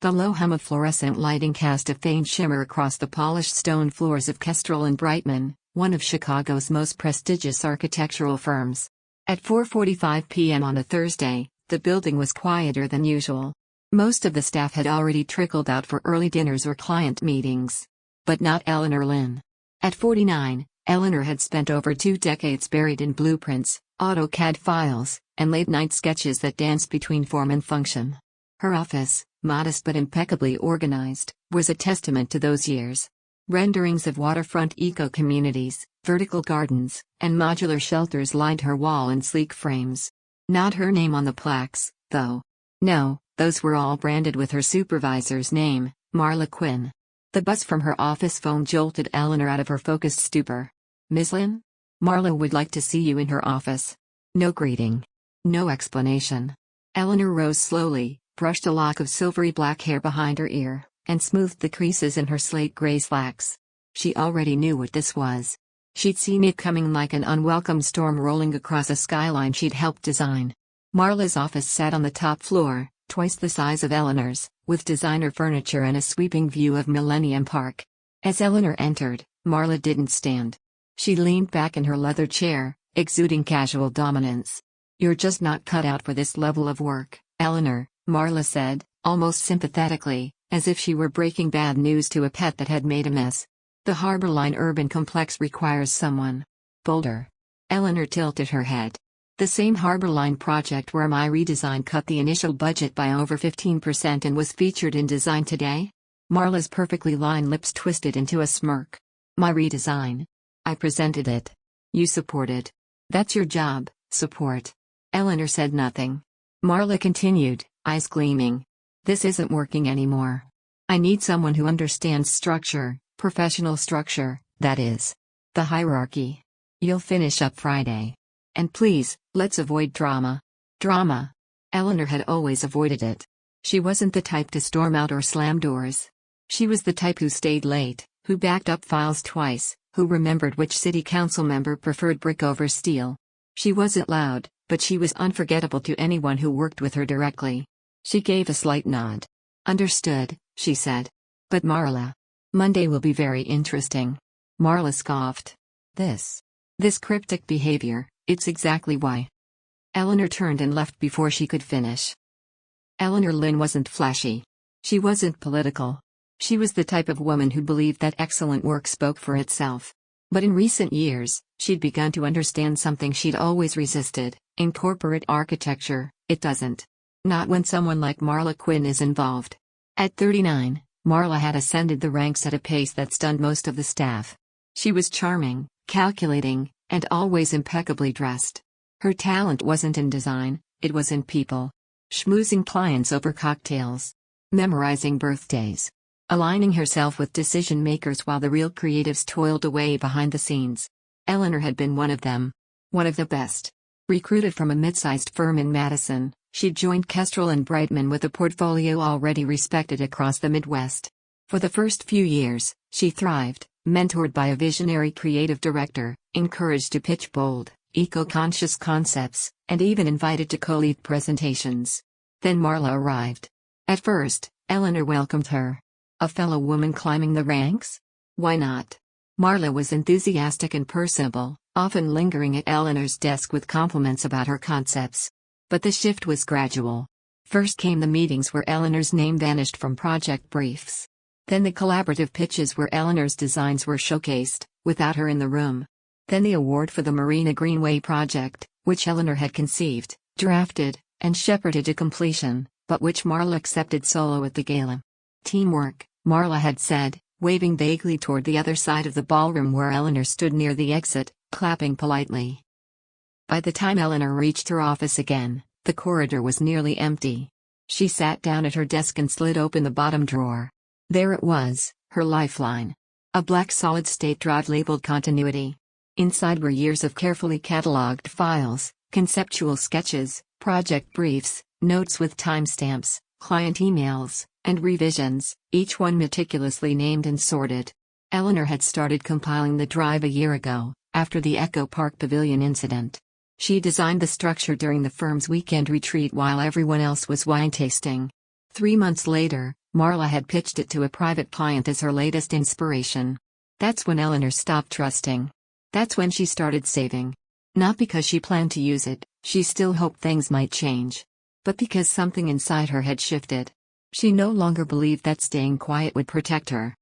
The low hum of fluorescent lighting cast a faint shimmer across the polished stone floors of Kestrel and Brightman, one of Chicago's most prestigious architectural firms. At 4:45 p.m. on a Thursday, the building was quieter than usual. Most of the staff had already trickled out for early dinners or client meetings. But not Eleanor Lin. At 49, Eleanor had spent over 2 decades buried in blueprints, AutoCAD files, and late-night sketches that danced between form and function. Her office, modest but impeccably organized, was a testament to those years. Renderings of waterfront eco-communities, vertical gardens, and modular shelters lined her wall in sleek frames. Not her name on the plaques, though. No, those were all branded with her supervisor's name, Marla Quinn. The buzz from her office phone jolted Eleanor out of her focused stupor. "Miss Lin? Marla would like to see you in her office." No greeting. No explanation. Eleanor rose slowly, brushed a lock of silvery black hair behind her ear, and smoothed the creases in her slate-gray slacks. She already knew what this was. She'd seen it coming like an unwelcome storm rolling across a skyline she'd helped design. Marla's office sat on the top floor, twice the size of Eleanor's, with designer furniture and a sweeping view of Millennium Park. As Eleanor entered, Marla didn't stand. She leaned back in her leather chair, exuding casual dominance. "You're just not cut out for this level of work, Eleanor," Marla said, almost sympathetically, as if she were breaking bad news to a pet that had made a mess. "The Harborline Urban Complex requires someone bolder." Eleanor tilted her head. "The same Harborline project where my redesign cut the initial budget by over 15% and was featured in Design Today?" Marla's perfectly lined lips twisted into a smirk. "My redesign. I presented it. You supported. That's your job, support." Eleanor said nothing. Marla continued, eyes gleaming. "This isn't working anymore. I need someone who understands structure, professional structure, that is. The hierarchy. You'll finish up Friday. And please, let's avoid drama." Drama. Eleanor had always avoided it. She wasn't the type to storm out or slam doors. She was the type who stayed late, who backed up files twice, who remembered which city council member preferred brick over steel. She wasn't loud, but she was unforgettable to anyone who worked with her directly. She gave a slight nod. "Understood," she said. "But Marla, Monday will be very interesting." Marla scoffed. This cryptic behavior, it's exactly why." Eleanor turned and left before she could finish. Eleanor Lin wasn't flashy. She wasn't political. She was the type of woman who believed that excellent work spoke for itself. But in recent years, she'd begun to understand something she'd always resisted: in corporate architecture, it doesn't. Not when someone like Marla Quinn is involved. At 39, Marla had ascended the ranks at a pace that stunned most of the staff. She was charming, calculating, and always impeccably dressed. Her talent wasn't in design, it was in people. Schmoozing clients over cocktails. Memorizing birthdays. Aligning herself with decision-makers while the real creatives toiled away behind the scenes. Eleanor had been one of them. One of the best. Recruited from a mid-sized firm in Madison, she'd joined Kestrel and Brightman with a portfolio already respected across the Midwest. For the first few years, she thrived, mentored by a visionary creative director, encouraged to pitch bold, eco-conscious concepts, and even invited to co-lead presentations. Then Marla arrived. At first, Eleanor welcomed her. A fellow woman climbing the ranks? Why not? Marla was enthusiastic and personable, often lingering at Eleanor's desk with compliments about her concepts. But the shift was gradual. First came the meetings where Eleanor's name vanished from project briefs. Then the collaborative pitches where Eleanor's designs were showcased, without her in the room. Then the award for the Marina Greenway project, which Eleanor had conceived, drafted, and shepherded to completion, but which Marla accepted solo at the gala. "Teamwork," Marla had said, waving vaguely toward the other side of the ballroom where Eleanor stood near the exit, clapping politely. By the time Eleanor reached her office again, the corridor was nearly empty. She sat down at her desk and slid open the bottom drawer. There it was, her lifeline. A black solid-state drive labeled Continuity. Inside were years of carefully catalogued files, conceptual sketches, project briefs, notes with timestamps, client emails, and revisions, each one meticulously named and sorted. Eleanor had started compiling the drive a year ago, after the Echo Park Pavilion incident. She designed the structure during the firm's weekend retreat while everyone else was wine tasting. 3 months later, Marla had pitched it to a private client as her latest inspiration. That's when Eleanor stopped trusting. That's when she started saving. Not because she planned to use it, she still hoped things might change. But because something inside her had shifted. She no longer believed that staying quiet would protect her.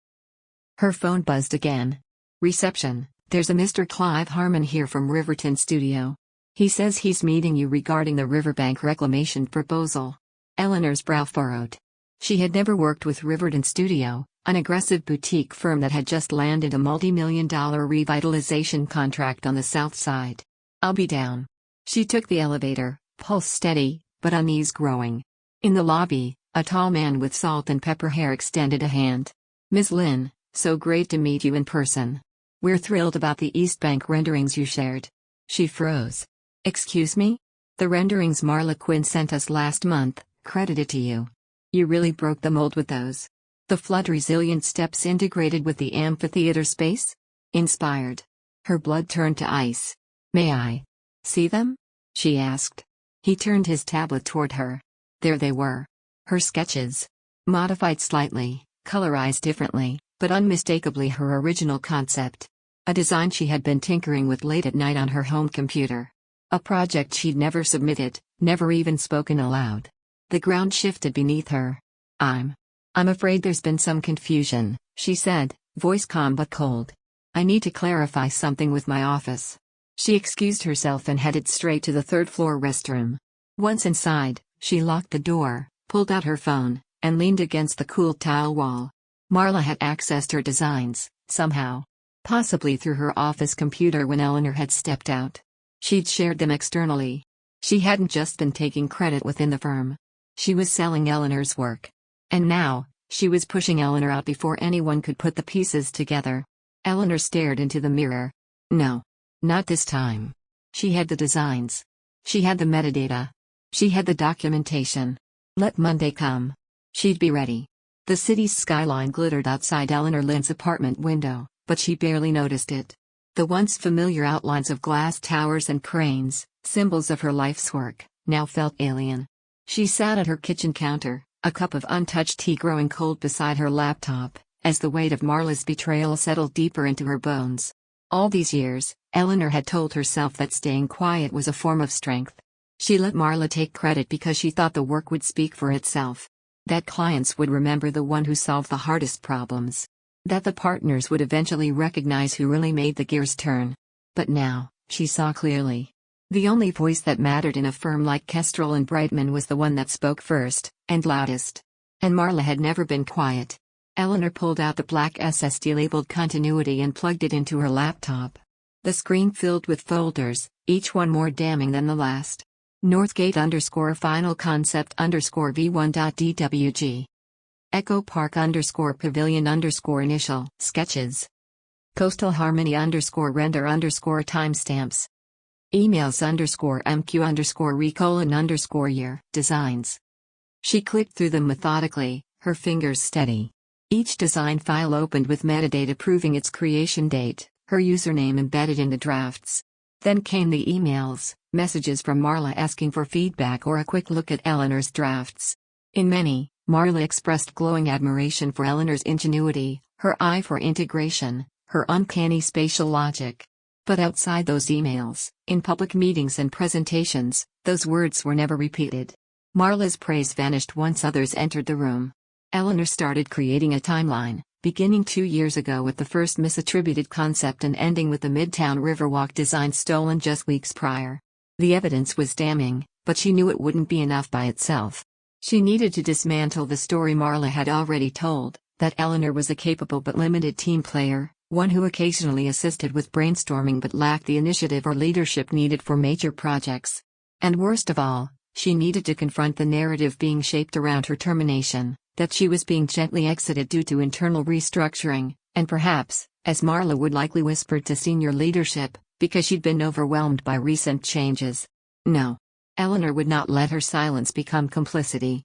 Her phone buzzed again. Reception, there's a Mr. Clive Harmon here from Riverton Studio. He says he's meeting you regarding the riverbank reclamation proposal. Eleanor's brow furrowed. She had never worked with Riverton Studio, an aggressive boutique firm that had just landed a multi-million-dollar revitalization contract on the south side. I'll be down. She took the elevator, pulse steady, but unease growing. In the lobby, a tall man with salt and pepper hair extended a hand. Ms. Lin, so great to meet you in person. We're thrilled about the East Bank renderings you shared. She froze. Excuse me? The renderings Marla Quinn sent us last month, credited to you. You really broke the mold with those. The flood-resilient steps integrated with the amphitheater space? Inspired. Her blood turned to ice. May I see them? She asked. He turned his tablet toward her. There they were. Her sketches. Modified slightly, colorized differently, but unmistakably her original concept. A design she had been tinkering with late at night on her home computer. A project she'd never submitted, never even spoken aloud. The ground shifted beneath her. I'm afraid there's been some confusion, she said, voice calm but cold. I need to clarify something with my office. She excused herself and headed straight to the third-floor restroom. Once inside, she locked the door, pulled out her phone, and leaned against the cool tile wall. Marla had accessed her designs, somehow. Possibly through her office computer when Eleanor had stepped out. She'd shared them externally. She hadn't just been taking credit within the firm. She was selling Eleanor's work. And now, she was pushing Eleanor out before anyone could put the pieces together. Eleanor stared into the mirror. No. Not this time. She had the designs. She had the metadata. She had the documentation. Let Monday come. She'd be ready. The city's skyline glittered outside Eleanor Lin's apartment window, but she barely noticed it. The once familiar outlines of glass towers and cranes, symbols of her life's work, now felt alien. She sat at her kitchen counter, a cup of untouched tea growing cold beside her laptop, as the weight of Marla's betrayal settled deeper into her bones. All these years, Eleanor had told herself that staying quiet was a form of strength. She let Marla take credit because she thought the work would speak for itself. That clients would remember the one who solved the hardest problems. That the partners would eventually recognize who really made the gears turn. But now, she saw clearly. The only voice that mattered in a firm like Kestrel and Brightman was the one that spoke first, and loudest. And Marla had never been quiet. Eleanor pulled out the black SSD labeled Continuity and plugged it into her laptop. The screen filled with folders, each one more damning than the last. Northgate_final concept _v1.dwg. Echo Park _pavilion_initial sketches. Coastal Harmony _render timestamps. Emails _mq_re: year designs. She clicked through them methodically, her fingers steady. Each design file opened with metadata proving its creation date, her username embedded in the drafts. Then came the emails, messages from Marla asking for feedback or a quick look at Eleanor's drafts. In many, Marla expressed glowing admiration for Eleanor's ingenuity, her eye for integration, her uncanny spatial logic. But outside those emails, in public meetings and presentations, those words were never repeated. Marla's praise vanished once others entered the room. Eleanor started creating a timeline, beginning 2 years ago with the first misattributed concept and ending with the Midtown Riverwalk design stolen just weeks prior. The evidence was damning, but she knew it wouldn't be enough by itself. She needed to dismantle the story Marla had already told, that Eleanor was a capable but limited team player, one who occasionally assisted with brainstorming but lacked the initiative or leadership needed for major projects. And worst of all, she needed to confront the narrative being shaped around her termination, that she was being gently exited due to internal restructuring, and perhaps, as Marla would likely whisper to senior leadership, because she'd been overwhelmed by recent changes. No. Eleanor would not let her silence become complicity.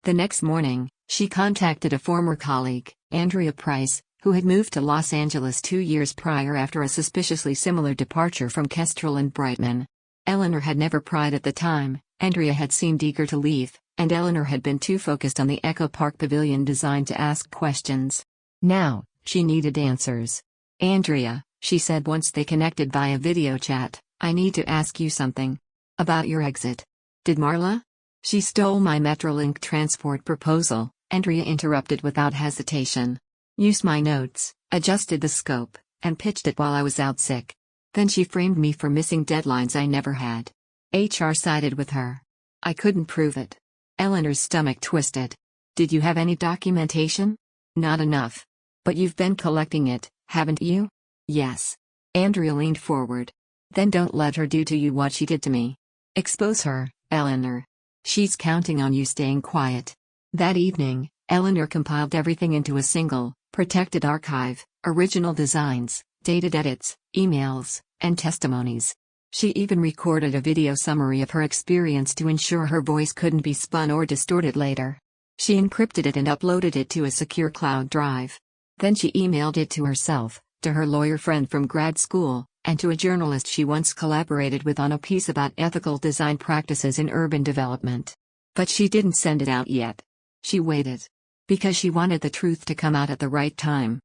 The next morning, she contacted a former colleague, Andrea Price, who had moved to Los Angeles 2 years prior after a suspiciously similar departure from Kestrel and Brightman. Eleanor had never pried at the time. Andrea had seemed eager to leave, and Eleanor had been too focused on the Echo Park Pavilion design to ask questions. Now, she needed answers. "Andrea," she said once they connected via video chat, "I need to ask you something. About your exit. Did Marla? She stole my Metrolink transport proposal," Andrea interrupted without hesitation. "Used my notes, adjusted the scope, and pitched it while I was out sick. Then she framed me for missing deadlines I never had. HR sided with her. I couldn't prove it." Eleanor's stomach twisted. "Did you have any documentation?" "Not enough. But you've been collecting it, haven't you?" "Yes." Andrea leaned forward. "Then don't let her do to you what she did to me. Expose her, Eleanor. She's counting on you staying quiet." That evening, Eleanor compiled everything into a single, protected archive: original designs, dated edits, emails, and testimonies. She even recorded a video summary of her experience to ensure her voice couldn't be spun or distorted later. She encrypted it and uploaded it to a secure cloud drive. Then she emailed it to herself, to her lawyer friend from grad school, and to a journalist she once collaborated with on a piece about ethical design practices in urban development. But she didn't send it out yet. She waited. Because she wanted the truth to come out at the right time.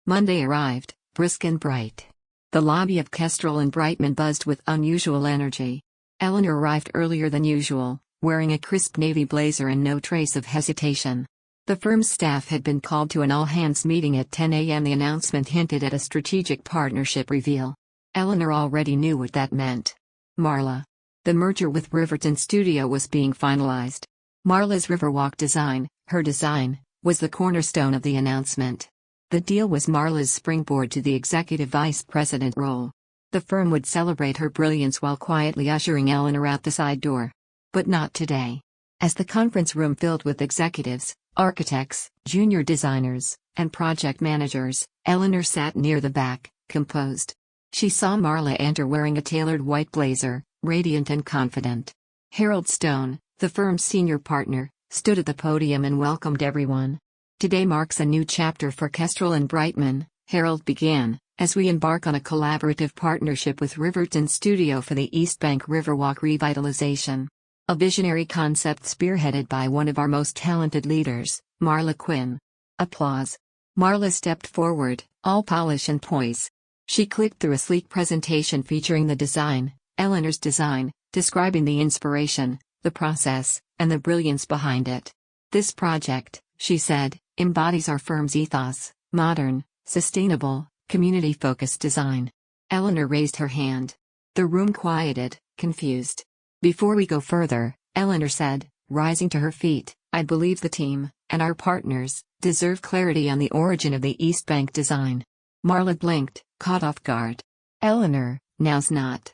Monday arrived, brisk and bright. The lobby of Kestrel and Brightman buzzed with unusual energy. Eleanor arrived earlier than usual, wearing a crisp navy blazer and no trace of hesitation. The firm's staff had been called to an all-hands meeting at 10 a.m. The announcement hinted at a strategic partnership reveal. Eleanor already knew what that meant. Marla. The merger with Riveting Studio was being finalized. Marla's Riverwalk design, her design, was the cornerstone of the announcement. The deal was Marla's springboard to the executive vice president role. The firm would celebrate her brilliance while quietly ushering Eleanor out the side door. But not today. As the conference room filled with executives, architects, junior designers, and project managers, Eleanor sat near the back, composed. She saw Marla enter wearing a tailored white blazer, radiant and confident. Harold Stone, the firm's senior partner, stood at the podium and welcomed everyone. "Today marks a new chapter for Kestrel and Brightman," Harold began, "as we embark on a collaborative partnership with Riveting Studio for the East Bank Riverwalk revitalization. A visionary concept spearheaded by one of our most talented leaders, Marla Quinn." Applause. Marla stepped forward, all polish and poise. She clicked through a sleek presentation featuring the design, Eleanor's design, describing the inspiration, the process, and the brilliance behind it. "This project," she said, "embodies our firm's ethos: modern, sustainable, community-focused design." Eleanor raised her hand. The room quieted, confused. "Before we go further," Eleanor said, rising to her feet, "I believe the team, and our partners, deserve clarity on the origin of the East Bank design." Marla blinked, caught off guard. "Eleanor, now's not."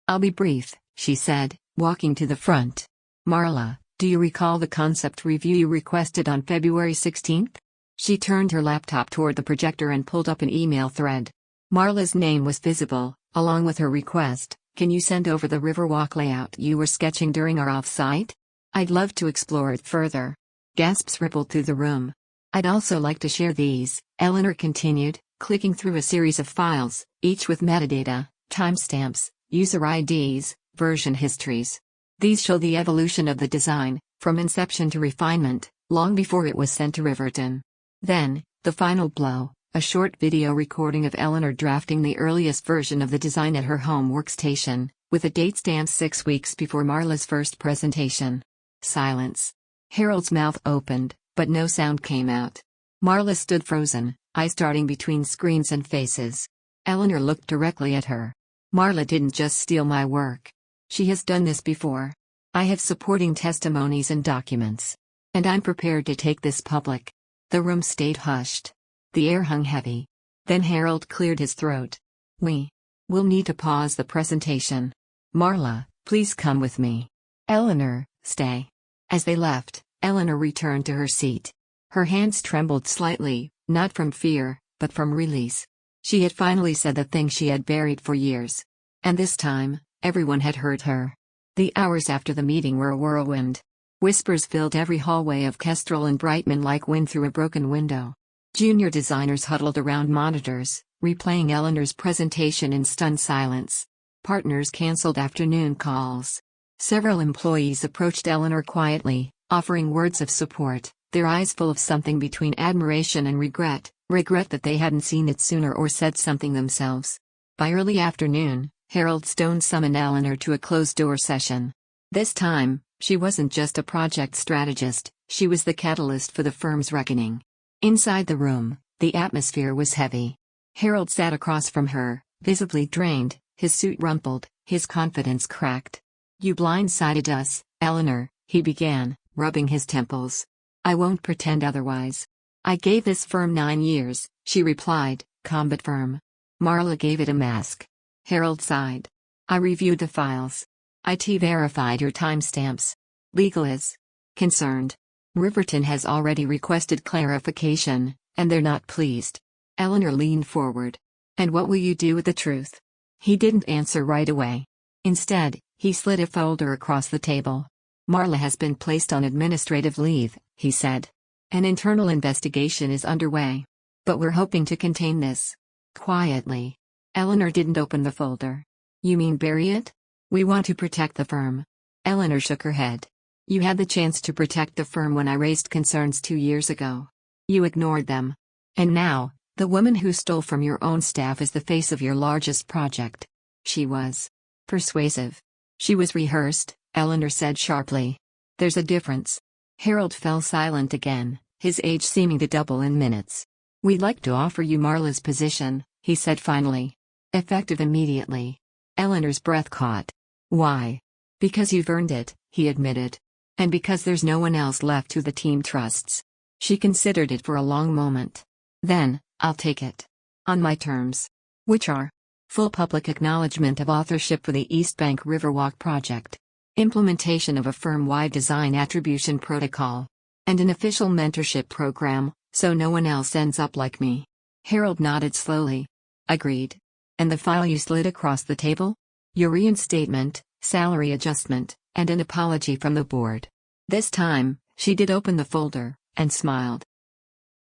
"I'll be brief," she said, walking to the front. "Marla, do you recall the concept review you requested on February 16? She turned her laptop toward the projector and pulled up an email thread. Marla's name was visible, along with her request: "Can you send over the Riverwalk layout you were sketching during our off-site? I'd love to explore it further." Gasps rippled through the room. "I'd also like to share these," Eleanor continued, clicking through a series of files, each with metadata, timestamps, user IDs, version histories. "These show the evolution of the design, from inception to refinement, long before it was sent to Riverton." Then, the final blow, a short video recording of Eleanor drafting the earliest version of the design at her home workstation, with a date stamped 6 weeks before Marla's first presentation. Silence. Harold's mouth opened, but no sound came out. Marla stood frozen, eyes darting between screens and faces. Eleanor looked directly at her. "Marla didn't just steal my work. She has done this before. I have supporting testimonies and documents. And I'm prepared to take this public." The room stayed hushed. The air hung heavy. Then Harold cleared his throat. "We'll need to pause the presentation. Marla, please come with me. Eleanor, stay." As they left, Eleanor returned to her seat. Her hands trembled slightly, not from fear, but from release. She had finally said the thing she had buried for years. And this time, everyone had heard her. The hours after the meeting were a whirlwind. Whispers filled every hallway of Kestrel and Brightman like wind through a broken window. Junior designers huddled around monitors, replaying Eleanor's presentation in stunned silence. Partners canceled afternoon calls. Several employees approached Eleanor quietly, offering words of support, their eyes full of something between admiration and regret that they hadn't seen it sooner or said something themselves. By early afternoon, Harold Stone summoned Eleanor to a closed-door session. This time, she wasn't just a project strategist, she was the catalyst for the firm's reckoning. Inside the room, the atmosphere was heavy. Harold sat across from her, visibly drained, his suit rumpled, his confidence cracked. "You blindsided us, Eleanor," he began, rubbing his temples. "I won't pretend otherwise." "I gave this firm 9 years," she replied, calm but firm. Marla gave it a mask. Harold sighed. "I reviewed the files. IT verified your timestamps. Legal is concerned. Riverton has already requested clarification, and they're not pleased." Eleanor leaned forward. "And what will you do with the truth?" He didn't answer right away. Instead, he slid a folder across the table. "Marla has been placed on administrative leave," he said. "An internal investigation is underway. But we're hoping to contain this." Quietly. Eleanor didn't open the folder. "You mean bury it?" "We want to protect the firm." Eleanor shook her head. "You had the chance to protect the firm when I raised concerns 2 years ago. You ignored them. And now, the woman who stole from your own staff is the face of your largest project." She was persuasive. "She was rehearsed," Eleanor said sharply. "There's a difference." Harold fell silent again, his age seeming to double in minutes. "We'd like to offer you Marla's position," he said finally. "Effective immediately." Eleanor's breath caught. "Why?" "Because you've earned it," he admitted. "And because there's no one else left who the team trusts." She considered it for a long moment. "Then, I'll take it. On my terms." "Which are?" "Full public acknowledgement of authorship for the East Bank Riverwalk project. Implementation of a firm-wide design attribution protocol. And an official mentorship program, so no one else ends up like me." Harold nodded slowly. "Agreed. And the file you slid across the table?" "Your reinstatement, salary adjustment, and an apology from the board." This time, she did open the folder, and smiled.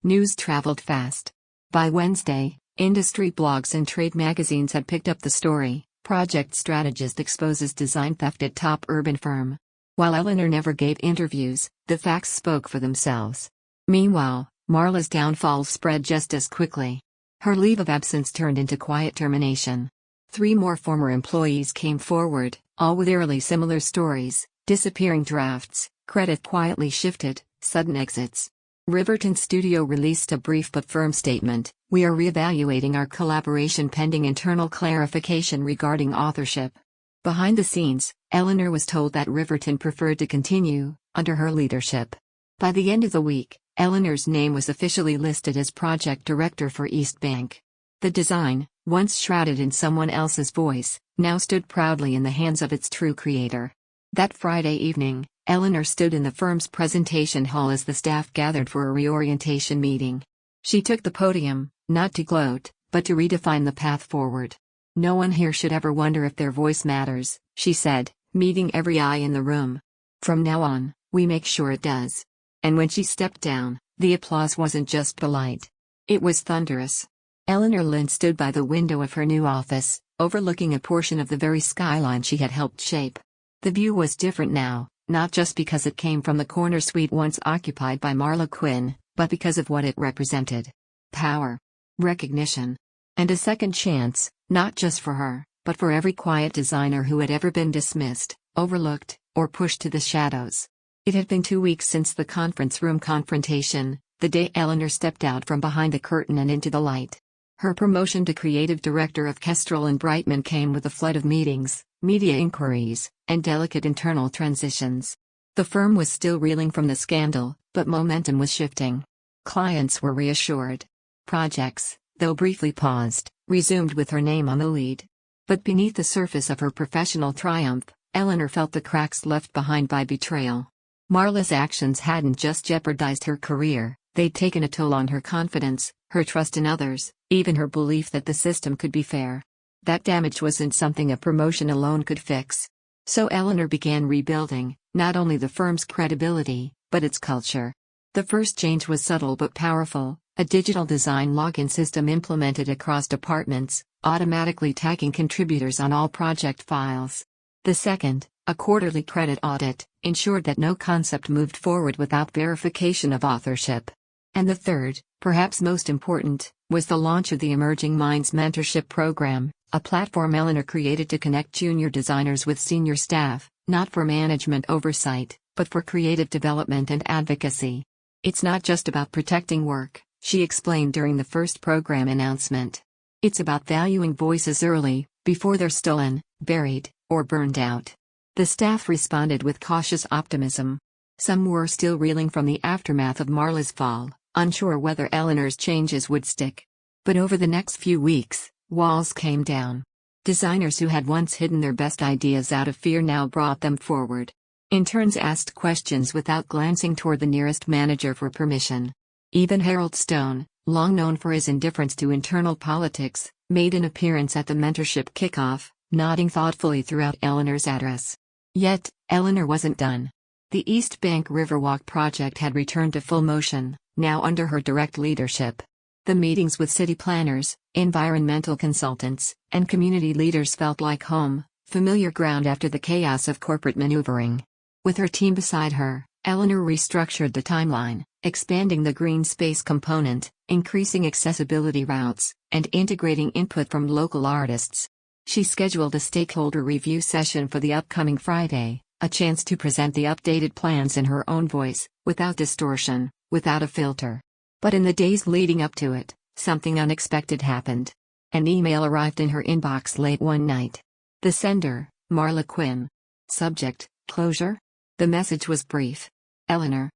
News traveled fast. By Wednesday, industry blogs and trade magazines had picked up the story. Project strategist exposes design theft at top urban firm. While Eleanor never gave interviews, the facts spoke for themselves. Meanwhile, Marla's downfall spread just as quickly. Her leave of absence turned into quiet termination. 3 more former employees came forward, all with eerily similar stories: disappearing drafts, credit quietly shifted, sudden exits. Riverton Studio released a brief but firm statement: "We are reevaluating our collaboration pending internal clarification regarding authorship." Behind the scenes, Eleanor was told that Riverton preferred to continue, under her leadership. By the end of the week, Eleanor's name was officially listed as project director for East Bank. The design, once shrouded in someone else's voice, now stood proudly in the hands of its true creator. That Friday evening, Eleanor stood in the firm's presentation hall as the staff gathered for a reorientation meeting. She took the podium, not to gloat, but to redefine the path forward. "No one here should ever wonder if their voice matters," she said, meeting every eye in the room. "From now on, we make sure it does." And when she stepped down, the applause wasn't just polite. It was thunderous. Eleanor Lin stood by the window of her new office, overlooking a portion of the very skyline she had helped shape. The view was different now, not just because it came from the corner suite once occupied by Marla Quinn, but because of what it represented. Power. Recognition. And a second chance, not just for her, but for every quiet designer who had ever been dismissed, overlooked, or pushed to the shadows. It had been 2 weeks since the conference room confrontation, the day Eleanor stepped out from behind the curtain and into the light. Her promotion to creative director of Kestrel and Brightman came with a flood of meetings, media inquiries, and delicate internal transitions. The firm was still reeling from the scandal, but momentum was shifting. Clients were reassured. Projects, though briefly paused, resumed with her name on the lead. But beneath the surface of her professional triumph, Eleanor felt the cracks left behind by betrayal. Marla's actions hadn't just jeopardized her career, they'd taken a toll on her confidence, her trust in others, even her belief that the system could be fair. That damage wasn't something a promotion alone could fix. So Eleanor began rebuilding, not only the firm's credibility, but its culture. The first change was subtle but powerful: a digital design login system implemented across departments, automatically tagging contributors on all project files. The second, a quarterly credit audit, ensured that no concept moved forward without verification of authorship. And the third, perhaps most important, was the launch of the Emerging Minds Mentorship Program, a platform Eleanor created to connect junior designers with senior staff, not for management oversight, but for creative development and advocacy. It's not just about protecting work, she explained during the first program announcement. It's about valuing voices early, before they're stolen, buried, or burned out. The staff responded with cautious optimism. Some were still reeling from the aftermath of Marla's fall, unsure whether Eleanor's changes would stick. But over the next few weeks, walls came down. Designers who had once hidden their best ideas out of fear now brought them forward. Interns asked questions without glancing toward the nearest manager for permission. Even Harold Stone, long known for his indifference to internal politics, made an appearance at the mentorship kickoff, nodding thoughtfully throughout Eleanor's address. Yet, Eleanor wasn't done. The East Bank Riverwalk project had returned to full motion, now under her direct leadership. The meetings with city planners, environmental consultants, and community leaders felt like home, familiar ground after the chaos of corporate maneuvering. With her team beside her, Eleanor restructured the timeline, expanding the green space component, increasing accessibility routes, and integrating input from local artists. She scheduled a stakeholder review session for the upcoming Friday, a chance to present the updated plans in her own voice, without distortion, without a filter. But in the days leading up to it, something unexpected happened. An email arrived in her inbox late one night. The sender, Marla Quinn. Subject, closure? The message was brief. Eleanor.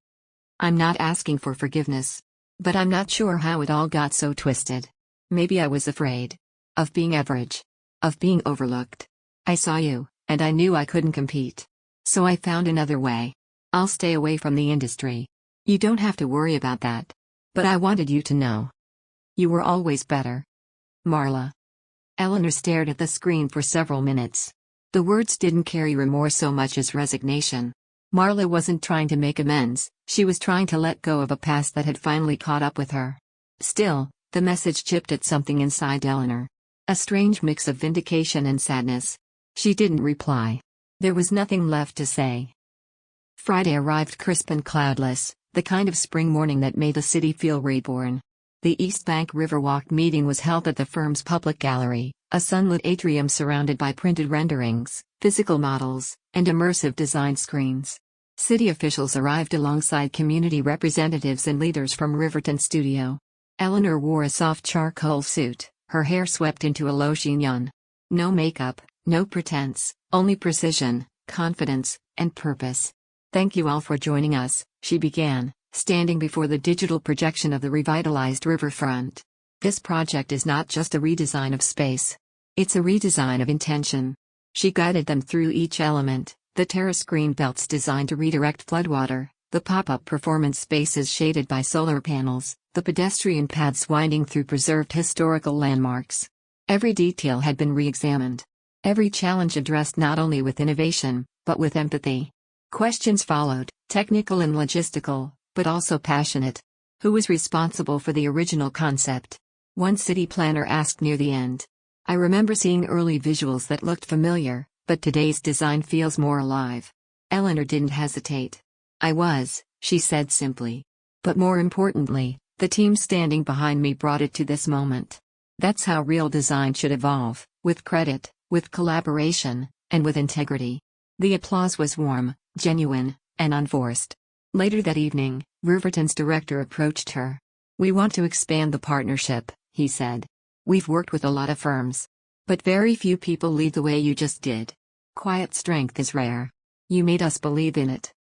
I'm not asking for forgiveness. But I'm not sure how it all got so twisted. Maybe I was afraid. Of being average. Of being overlooked. I saw you, and I knew I couldn't compete. So I found another way. I'll stay away from the industry. You don't have to worry about that. But I wanted you to know. You were always better. Marla. Eleanor stared at the screen for several minutes. The words didn't carry remorse so much as resignation. Marla wasn't trying to make amends, she was trying to let go of a past that had finally caught up with her. Still, the message chipped at something inside Eleanor. A strange mix of vindication and sadness. She didn't reply. There was nothing left to say. Friday arrived crisp and cloudless, the kind of spring morning that made the city feel reborn. The East Bank Riverwalk meeting was held at the firm's public gallery, a sunlit atrium surrounded by printed renderings, physical models, and immersive design screens. City officials arrived alongside community representatives and leaders from Riverton Studio. Eleanor wore a soft charcoal suit, her hair swept into a low chignon. No makeup, no pretense, only precision, confidence, and purpose. Thank you all for joining us, she began, standing before the digital projection of the revitalized riverfront. This project is not just a redesign of space. It's a redesign of intention. She guided them through each element, the terrace green belts designed to redirect floodwater, the pop-up performance spaces shaded by solar panels, the pedestrian paths winding through preserved historical landmarks. Every detail had been re-examined. Every challenge addressed not only with innovation, but with empathy. Questions followed, technical and logistical, but also passionate. Who was responsible for the original concept? One city planner asked near the end. I remember seeing early visuals that looked familiar, but today's design feels more alive. Eleanor didn't hesitate. I was, she said simply. But more importantly, the team standing behind me brought it to this moment. That's how real design should evolve, with credit, with collaboration, and with integrity. The applause was warm, genuine, and unforced. Later that evening, Riverton's director approached her. We want to expand the partnership, he said. We've worked with a lot of firms. But very few people lead the way you just did. Quiet strength is rare. You made us believe in it.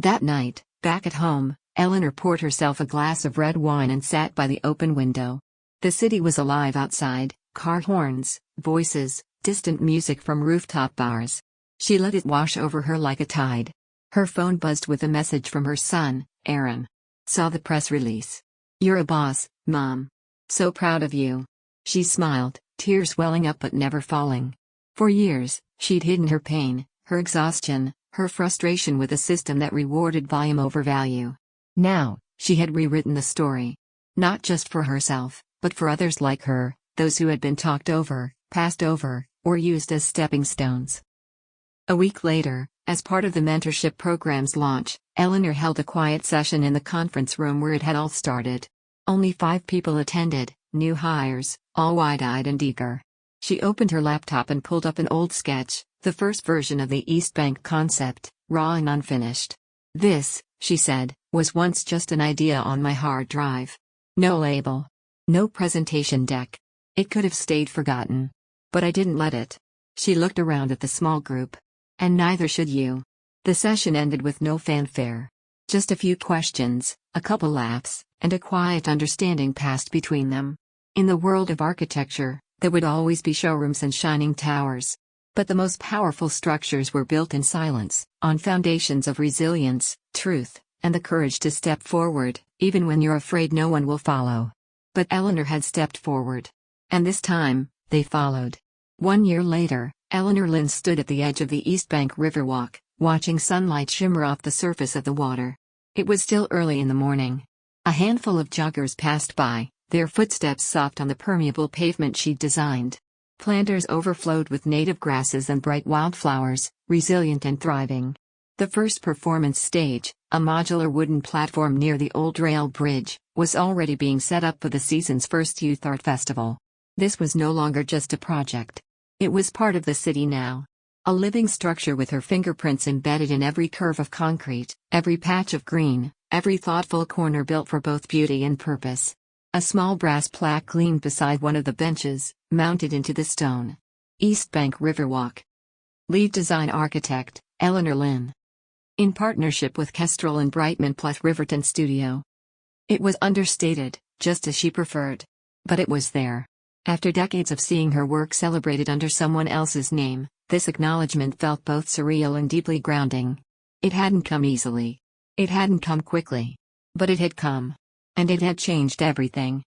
That night, back at home, Eleanor poured herself a glass of red wine and sat by the open window. The city was alive outside, car horns, voices, distant music from rooftop bars. She let it wash over her like a tide. Her phone buzzed with a message from her son, Aaron. Saw the press release. You're a boss, Mom. So proud of you. She smiled, tears welling up but never falling. For years, she'd hidden her pain, her exhaustion, her frustration with a system that rewarded volume over value. Now, she had rewritten the story. Not just for herself, but for others like her, those who had been talked over, passed over, or used as stepping stones. A week later, as part of the mentorship program's launch, Eleanor held a quiet session in the conference room where it had all started. Only 5 people attended, new hires, all wide-eyed and eager. She opened her laptop and pulled up an old sketch, the first version of the East Bank concept, raw and unfinished. "This," she said, "was once just an idea on my hard drive. No label. No presentation deck. It could have stayed forgotten. But I didn't let it." She looked around at the small group. "And neither should you." The session ended with no fanfare. Just a few questions, a couple laughs, and a quiet understanding passed between them. In the world of architecture, there would always be showrooms and shining towers. But the most powerful structures were built in silence, on foundations of resilience, truth, and the courage to step forward, even when you're afraid no one will follow. But Eleanor had stepped forward. And this time, they followed. 1 year later, Eleanor Lin stood at the edge of the East Bank Riverwalk, watching sunlight shimmer off the surface of the water. It was still early in the morning. A handful of joggers passed by, their footsteps soft on the permeable pavement she'd designed. Planters overflowed with native grasses and bright wildflowers, resilient and thriving. The first performance stage, a modular wooden platform near the old rail bridge, was already being set up for the season's first youth art festival. This was no longer just a project. It was part of the city now. A living structure with her fingerprints embedded in every curve of concrete, every patch of green, every thoughtful corner built for both beauty and purpose. A small brass plaque leaned beside one of the benches, mounted into the stone. East Bank Riverwalk. Lead design architect, Eleanor Lin. In partnership with Kestrel and Brightman plus Riverton Studio. It was understated, just as she preferred. But it was there. After decades of seeing her work celebrated under someone else's name, this acknowledgement felt both surreal and deeply grounding. It hadn't come easily. It hadn't come quickly. But it had come. And it had changed everything.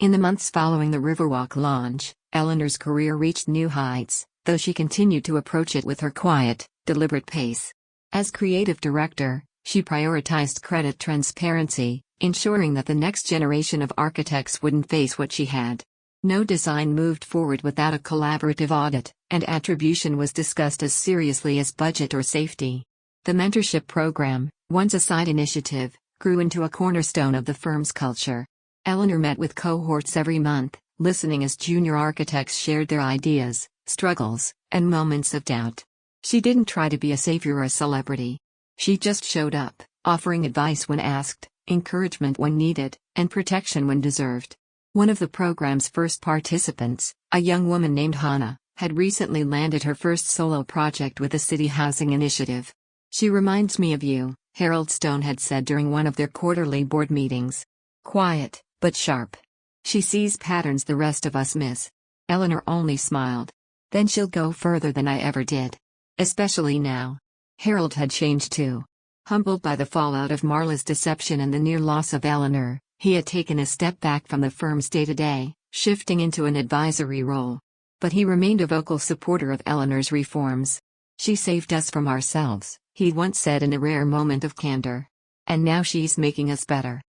In the months following the Riverwalk launch, Eleanor's career reached new heights, though she continued to approach it with her quiet, deliberate pace. As creative director, she prioritized credit transparency, ensuring that the next generation of architects wouldn't face what she had. No design moved forward without a collaborative audit, and attribution was discussed as seriously as budget or safety. The mentorship program, once a side initiative, grew into a cornerstone of the firm's culture. Eleanor met with cohorts every month, listening as junior architects shared their ideas, struggles, and moments of doubt. She didn't try to be a savior or a celebrity. She just showed up, offering advice when asked, encouragement when needed, and protection when deserved. One of the program's first participants, a young woman named Hannah, had recently landed her first solo project with the City Housing Initiative. "She reminds me of you," Harold Stone had said during one of their quarterly board meetings. "Quiet, but sharp. She sees patterns the rest of us miss." Eleanor only smiled. "Then she'll go further than I ever did. Especially now." Harold had changed too. Humbled by the fallout of Marla's deception and the near loss of Eleanor, he had taken a step back from the firm's day-to-day, shifting into an advisory role. But he remained a vocal supporter of Eleanor's reforms. "She saved us from ourselves," he once said in a rare moment of candor. "And now she's making us better."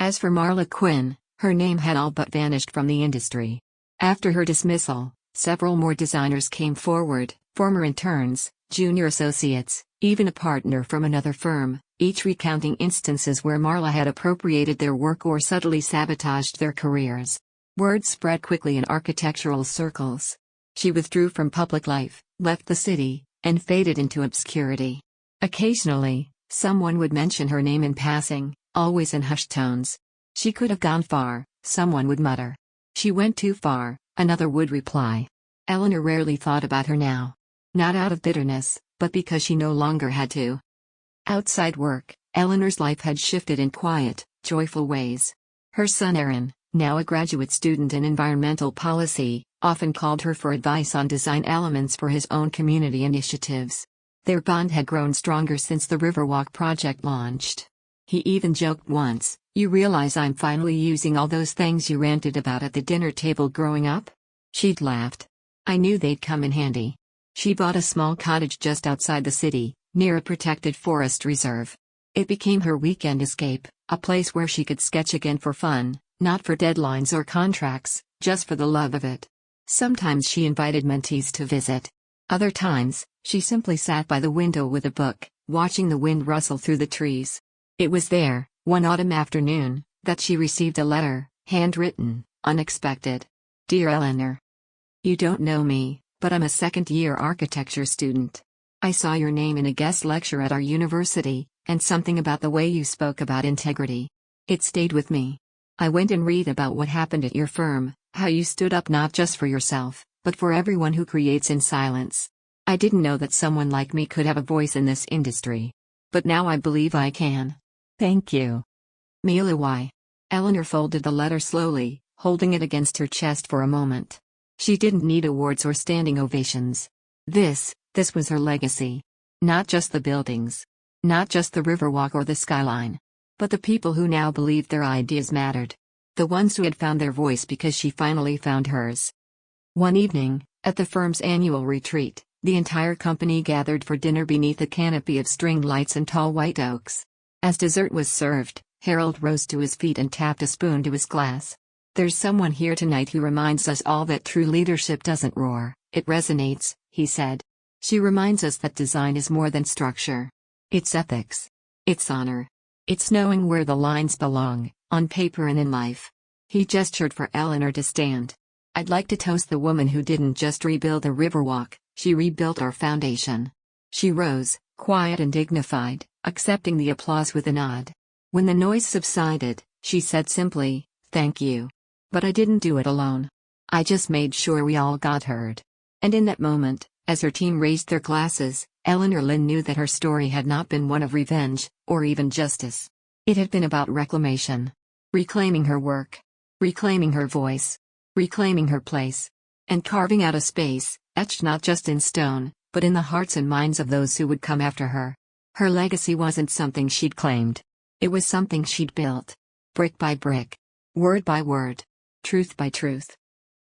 As for Marla Quinn, her name had all but vanished from the industry. After her dismissal, several more designers came forward, former interns, junior associates, even a partner from another firm, each recounting instances where Marla had appropriated their work or subtly sabotaged their careers. Word spread quickly in architectural circles. She withdrew from public life, left the city, and faded into obscurity. Occasionally, someone would mention her name in passing, always in hushed tones. "She could have gone far," someone would mutter. "She went too far," another would reply. Eleanor rarely thought about her now. Not out of bitterness, but because she no longer had to. Outside work, Eleanor's life had shifted in quiet, joyful ways. Her son Aaron, now a graduate student in environmental policy, often called her for advice on design elements for his own community initiatives. Their bond had grown stronger since the Riverwalk project launched. He even joked once, "You realize I'm finally using all those things you ranted about at the dinner table growing up?" She'd laughed. "I knew they'd come in handy." She bought a small cottage just outside the city, near a protected forest reserve. It became her weekend escape, a place where she could sketch again for fun, not for deadlines or contracts, just for the love of it. Sometimes she invited mentees to visit. Other times, she simply sat by the window with a book, watching the wind rustle through the trees. It was there, one autumn afternoon, that she received a letter, handwritten, unexpected. Dear Eleanor. You don't know me, but I'm a second-year architecture student. I saw your name in a guest lecture at our university, and something about the way you spoke about integrity. It stayed with me. I went and read about what happened at your firm, how you stood up not just for yourself, but for everyone who creates in silence. I didn't know that someone like me could have a voice in this industry. But now I believe I can. Thank you. Mila Y. Eleanor folded the letter slowly, holding it against her chest for a moment. She didn't need awards or standing ovations. This was her legacy. Not just the buildings. Not just the Riverwalk or the skyline. But the people who now believed their ideas mattered. The ones who had found their voice because she finally found hers. One evening, at the firm's annual retreat, the entire company gathered for dinner beneath a canopy of string lights and tall white oaks. As dessert was served, Harold rose to his feet and tapped a spoon to his glass. There's someone here tonight who reminds us all that true leadership doesn't roar, it resonates, he said. She reminds us that design is more than structure. It's ethics. It's honor. It's knowing where the lines belong, on paper and in life. He gestured for Eleanor to stand. I'd like to toast the woman who didn't just rebuild the Riverwalk, she rebuilt our foundation. She rose, quiet and dignified, accepting the applause with a nod. When the noise subsided, she said simply, thank you. But I didn't do it alone. I just made sure we all got heard. And in that moment, as her team raised their glasses, Eleanor Lin knew that her story had not been one of revenge, or even justice. It had been about reclamation. Reclaiming her work. Reclaiming her voice. Reclaiming her place. And carving out a space, etched not just in stone, but in the hearts and minds of those who would come after her. Her legacy wasn't something she'd claimed. It was something she'd built. Brick by brick. Word by word. Truth by truth.